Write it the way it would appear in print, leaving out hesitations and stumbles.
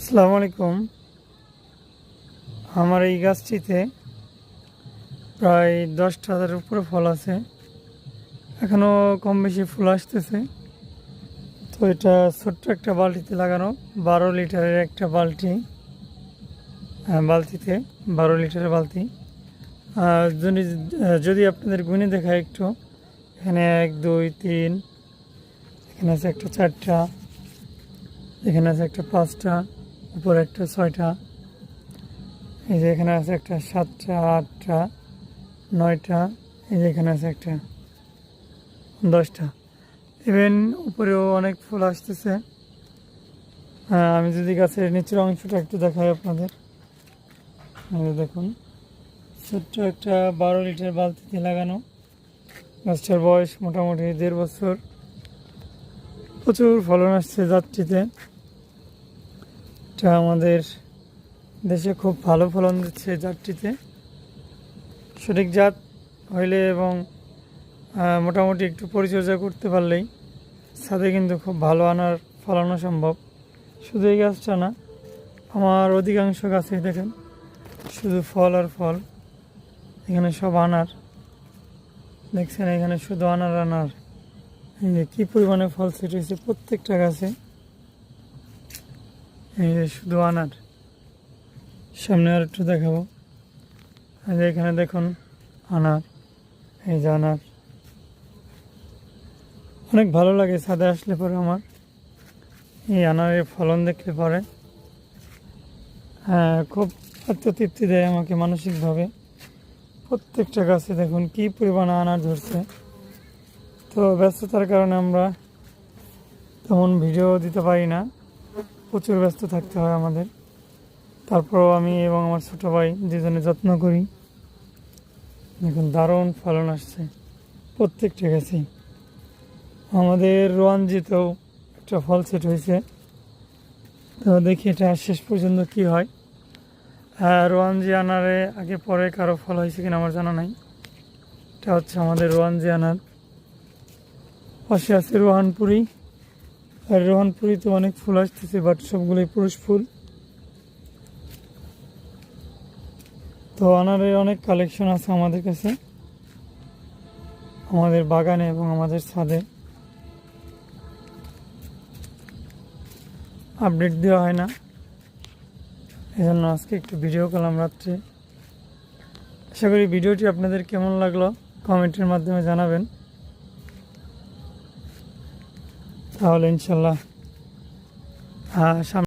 আসসালামু আলাইকুম। আমার এই গাছটিতে প্রায় 10টার উপরে ফল আছে, এখনও কম বেশি ফুল আসতেছে। তো এটা ছোট্ট একটা বালতিতে লাগানো, 12 লিটারের একটা বালতি। বালতিতে 12 লিটারের বালতি। যদি যদি আপনাদের গুণে দেখায় একটু, এখানে 1 2 3, এখানে আছে একটা 4টা, এখানে আছে একটা 5টা, উপরে একটা 6টা, এই যে এখানে আছে একটা 7টা 8টা 9টা, এই যে এখানে আছে একটা 10টা। ইভেন উপরেও অনেক ফুল আসতেছে। আমি যদি গাছের নিচের অংশটা একটু দেখাই আপনাদের, দেখুন ছোট্ট একটা 12 লিটার বালতিতে লাগানো। গাছটার বয়স মোটামুটি 1.5 বছর। প্রচুর ফলন আসছে জাতটিতে। এটা আমাদের দেশে খুব ভালো ফলন দিচ্ছে জাতটিতে। সঠিক জাত হইলে এবং মোটামুটি একটু পরিচর্যা করতে পারলেই ছাদে কিন্তু খুব ভালো ফলানো সম্ভব। শুধু এই গাছটা না, আমার অধিকাংশ গাছেই দেখেন শুধু ফল আর ফল। এখানে সব আনার দেখছেন, এখানে শুধু আনার আনার। এই যে কী পরিমাণে ফল সেট হয়েছে প্রত্যেকটা গাছে, এই যে শুধু আনার। সামনে আর একটু দেখাবো, এই যে এখানে দেখুন আনার, এই যে আনার। অনেক ভালো লাগে ছাদে আসলে পরে আমার এই আনারের ফলন দেখলে পরে। খুব আত্মতৃপ্তি দেয় আমাকে মানসিকভাবে। প্রত্যেকটা গাছে দেখুন কী পরিমাণ আনার ধরছে। তো ব্যস্ততার কারণে আমরা তেমন ভিডিও দিতে পারি না, প্রচুর ব্যস্ত থাকতে হয় আমাদের। তারপরও আমি এবং আমার ছোটো ভাই দুজনে যত্ন করি। দেখুন দারুণ ফলন আসছে প্রত্যেকটা গাছেই। আমাদের রোয়ানজিতেও একটা ফল সেট হয়েছে, তো দেখি এটা শেষ পর্যন্ত কি হয়। রোয়ানজি আনারে আগে পরে কারো ফল হয়েছে কিনা আমার জানা নাই। এটা হচ্ছে আমাদের রোয়ানজি আনার। পাশে আছে রোহানপুরি, আর রোহানপুরিতে অনেক ফুল আসতেছে, বাট সবগুলোই পুরুষ ফুল। তো আনারের অনেক কালেকশন আছে আমাদের কাছে, আমাদের বাগানে এবং আমাদের ছাদে। আপডেট দেওয়া হয় না, এই জন্য আজকে একটু ভিডিও করলাম রাত্রে। আশা করি ভিডিওটি আপনাদের কেমন লাগলো কমেন্টের মাধ্যমে জানাবেন, তাহলে ইনশাল্লাহ সামনে